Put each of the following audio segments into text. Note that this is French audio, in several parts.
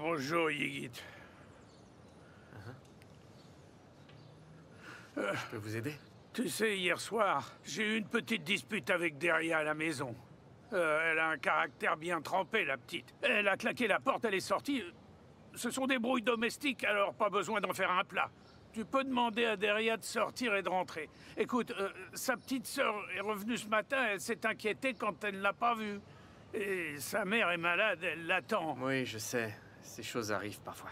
Bonjour, Yigit. Je peux vous aider? Tu sais, hier soir, j'ai eu une petite dispute avec Deria à la maison. Elle a un caractère bien trempé, la petite. Elle a claqué la porte, elle est sortie. Ce sont des brouilles domestiques, alors pas besoin d'en faire un plat. Tu peux demander à Deria de sortir et de rentrer. Écoute, sa petite sœur est revenue ce matin, elle s'est inquiétée quand elle ne l'a pas vue. Et sa mère est malade, elle l'attend. Oui, je sais. Ces choses arrivent parfois.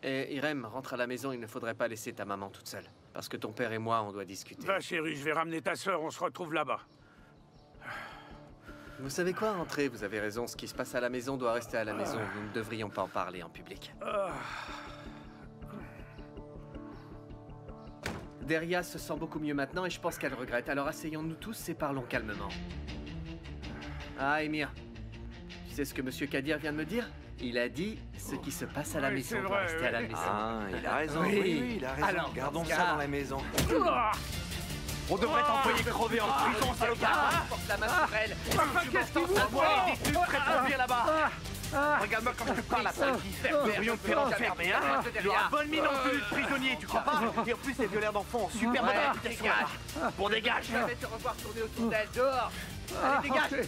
Et Irem, rentre à la maison, il ne faudrait pas laisser ta maman toute seule. Parce que ton père et moi, on doit discuter. Va chérie, je vais ramener ta sœur, on se retrouve là-bas. Vous savez quoi, entrez, vous avez raison. Ce qui se passe à la maison doit rester à la maison. Nous ne devrions pas en parler en public. Deria se sent beaucoup mieux maintenant et je pense qu'elle regrette. Alors asseyons-nous tous et parlons calmement. Ah, Émir. Tu sais ce que Monsieur Kadir vient de me dire? Il a dit ce qui se passe à la maison doit rester à la maison. Ah, il a raison. Oui, il a raison. Alors, gardons dans ça ce dans la maison. On devrait t'envoyer crever en prison, salopard. Porte la main sur elle. Qu'est-ce qu'il vous faut? Les détenus très trop bien là-bas. Regarde-moi comme tu parles à sale fille. Nous devrions te faire enfermer, hein? Il aura bonne mine en tenue de prisonnier, tu crois pas? Et en plus, les violeurs d'enfants ont super bonne réputation. Bon, dégage. Je vais te revoir tourner autour d'elle, dehors. Allez, dégage.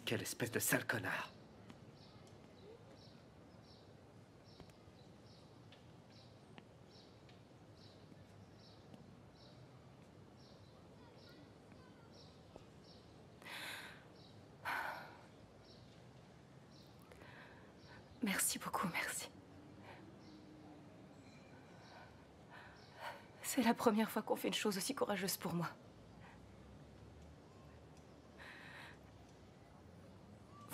Quelle espèce de sale connard. Merci beaucoup, merci. C'est la première fois qu'on fait une chose aussi courageuse pour moi.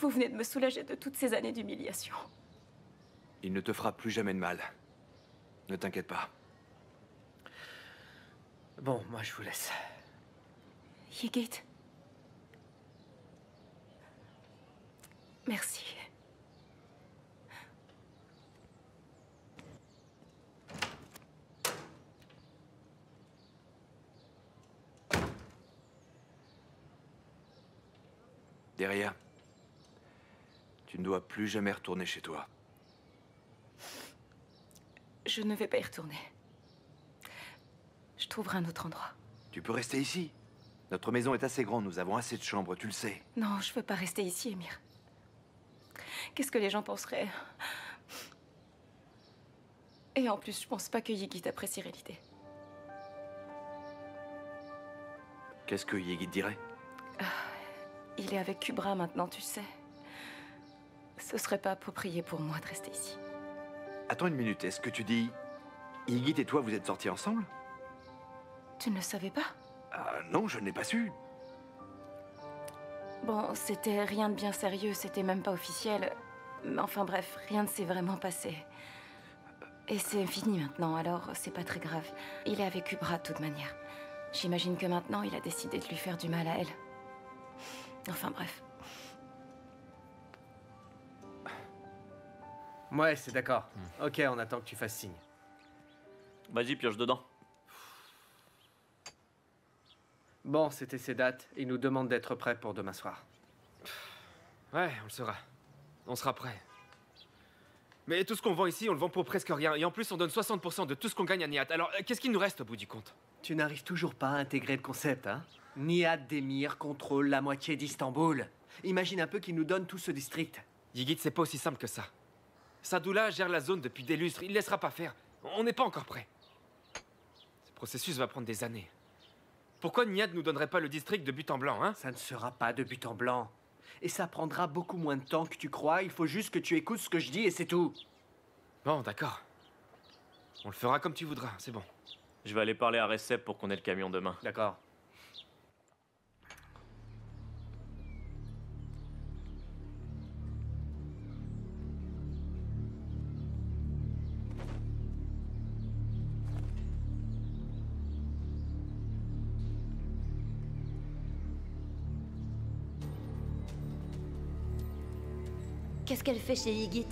Vous venez de me soulager de toutes ces années d'humiliation. Il ne te fera plus jamais de mal. Ne t'inquiète pas. Bon, moi je vous laisse. Yigit. Merci. Derrière, tu ne dois plus jamais retourner chez toi. Je ne vais pas y retourner. Je trouverai un autre endroit. Tu peux rester ici. Notre maison est assez grande, nous avons assez de chambres, tu le sais. Non, je veux pas rester ici, Émir. Qu'est-ce que les gens penseraient? Et en plus, je pense pas que Yigit apprécierait l'idée. Qu'est-ce que Yigit dirait? Il est avec Kubra maintenant, tu sais. Ce serait pas approprié pour moi de rester ici. Attends une minute, est-ce que tu dis... Yigit et toi, vous êtes sortis ensemble? Tu ne le savais pas? Ah non, je n'ai pas su. Bon, c'était rien de bien sérieux, c'était même pas officiel. Mais enfin bref, rien ne s'est vraiment passé. Et c'est fini maintenant, alors c'est pas très grave. Il est avec Kubra de toute manière. J'imagine que maintenant, il a décidé de lui faire du mal à elle. Enfin bref. Ouais, c'est d'accord. Ok, on attend que tu fasses signe. Vas-y, pioche dedans. Bon, c'était ces dates. Il nous demande d'être prêts pour demain soir. Ouais, on le sera. On sera prêt. Mais tout ce qu'on vend ici, on le vend pour presque rien. Et en plus, on donne 60% de tout ce qu'on gagne à Nihat. Alors, qu'est-ce qu'il nous reste au bout du compte? Tu n'arrives toujours pas à intégrer le concept, hein? Nihat d'Emir contrôle la moitié d'Istanbul. Imagine un peu qu'il nous donne tout ce district. Yigit, c'est pas aussi simple que ça. Sadoullah gère la zone depuis des lustres. Il ne laissera pas faire. On n'est pas encore prêt. Ce processus va prendre des années. Pourquoi Nihat nous donnerait pas le district de but en blanc, hein? Ça ne sera pas de but en blanc. Et ça prendra beaucoup moins de temps que tu crois. Il faut juste que tu écoutes ce que je dis et c'est tout. Bon, d'accord. On le fera comme tu voudras, c'est bon. Je vais aller parler à Recep pour qu'on ait le camion demain. D'accord. Qu'est-ce qu'elle fait chez Yigit?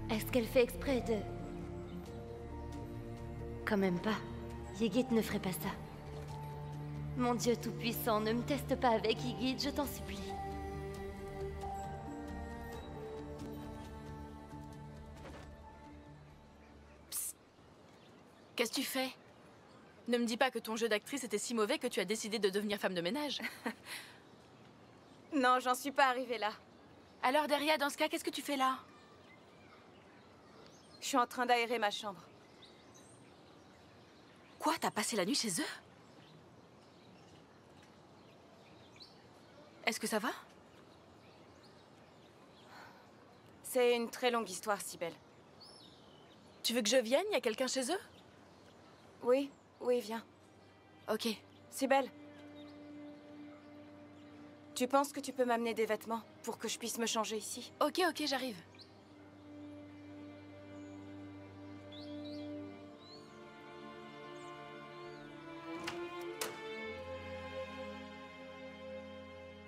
Est-ce qu'elle fait exprès de... Quand même pas. Yigit ne ferait pas ça. Mon Dieu tout-puissant, ne me teste pas avec Ygit, je t'en supplie. Qu'est-ce que tu fais? Ne me dis pas que ton jeu d'actrice était si mauvais que tu as décidé de devenir femme de ménage. Non, j'en suis pas arrivée là. Alors, Daria, dans ce cas, qu'est-ce que tu fais là? Je suis en train d'aérer ma chambre. Quoi? T'as passé la nuit chez eux? Est-ce que ça va? C'est une très longue histoire, Cybèle. Tu veux que je vienne? Y a quelqu'un chez eux? Oui, oui, viens. Ok. Cybèle. Tu penses que tu peux m'amener des vêtements pour que je puisse me changer ici? Ok, j'arrive.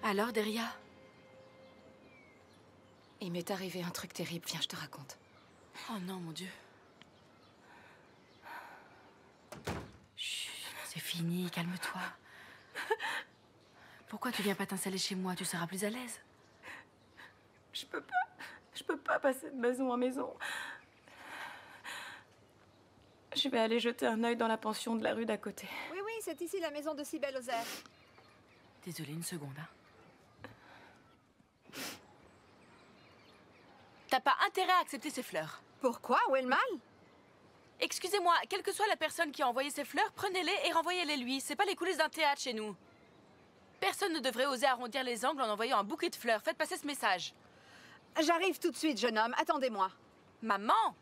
Alors, Daria? Il m'est arrivé un truc terrible, viens, je te raconte. Oh non, mon Dieu. Chut, c'est fini, calme-toi. Pourquoi tu viens pas t'installer chez moi? Tu seras plus à l'aise. Je peux pas passer de maison en maison. Je vais aller jeter un œil dans la pension de la rue d'à côté. Oui, c'est ici la maison de Cybèle Ozer. Désolée, une seconde, hein. T'as pas intérêt à accepter ces fleurs. Pourquoi? Où est le mal? Excusez-moi, quelle que soit la personne qui a envoyé ces fleurs, prenez-les et renvoyez-les lui. C'est pas les coulisses d'un théâtre chez nous. Personne ne devrait oser arrondir les angles en envoyant un bouquet de fleurs. Faites passer ce message. J'arrive tout de suite, jeune homme. Attendez-moi. Maman!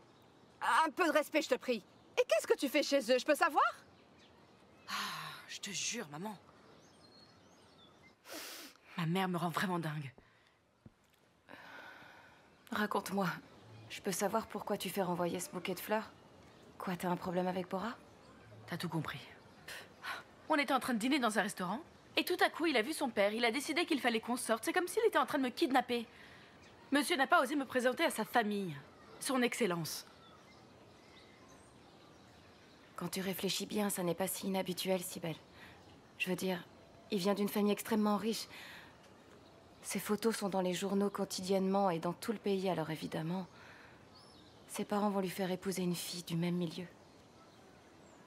Un peu de respect, je te prie. Et qu'est-ce que tu fais chez eux? Je peux savoir? Je te jure, maman. Ma mère me rend vraiment dingue. Raconte-moi. Je peux savoir pourquoi tu fais renvoyer ce bouquet de fleurs? Quoi, t'as un problème avec Bora? T'as tout compris. On était en train de dîner dans un restaurant, et tout à coup, il a vu son père. Il a décidé qu'il fallait qu'on sorte. C'est comme s'il était en train de me kidnapper. Monsieur n'a pas osé me présenter à sa famille. Son Excellence. Quand tu réfléchis bien, ça n'est pas si inhabituel, Cybèle. Je veux dire, il vient d'une famille extrêmement riche. Ses photos sont dans les journaux quotidiennement et dans tout le pays, alors évidemment, ses parents vont lui faire épouser une fille du même milieu.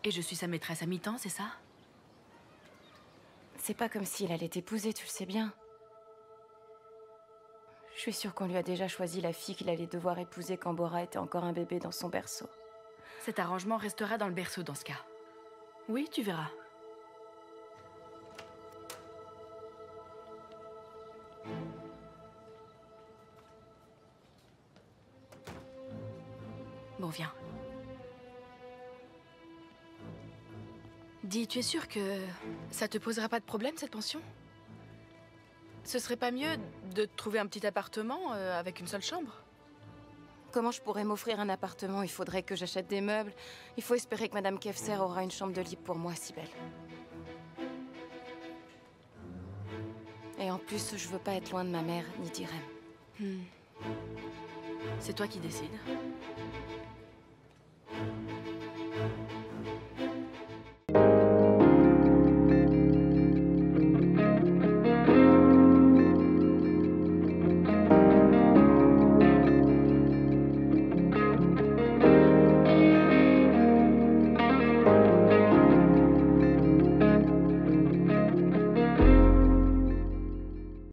Et je suis sa maîtresse à mi-temps, c'est ça? C'est pas comme s'il allait t'épouser, tu le sais bien. Je suis sûre qu'on lui a déjà choisi la fille qu'il allait devoir épouser quand Bora était encore un bébé dans son berceau. Cet arrangement restera dans le berceau dans ce cas. Oui, tu verras. Bon, viens. Dis, tu es sûre que ça te posera pas de problème, cette pension? Ce serait pas mieux de trouver un petit appartement avec une seule chambre? Comment je pourrais m'offrir un appartement? Il faudrait que j'achète des meubles. Il faut espérer que Madame Kefser aura une chambre de libre pour moi, Cybèle. Et en plus, je veux pas être loin de ma mère, ni d'Irem. C'est toi qui décides.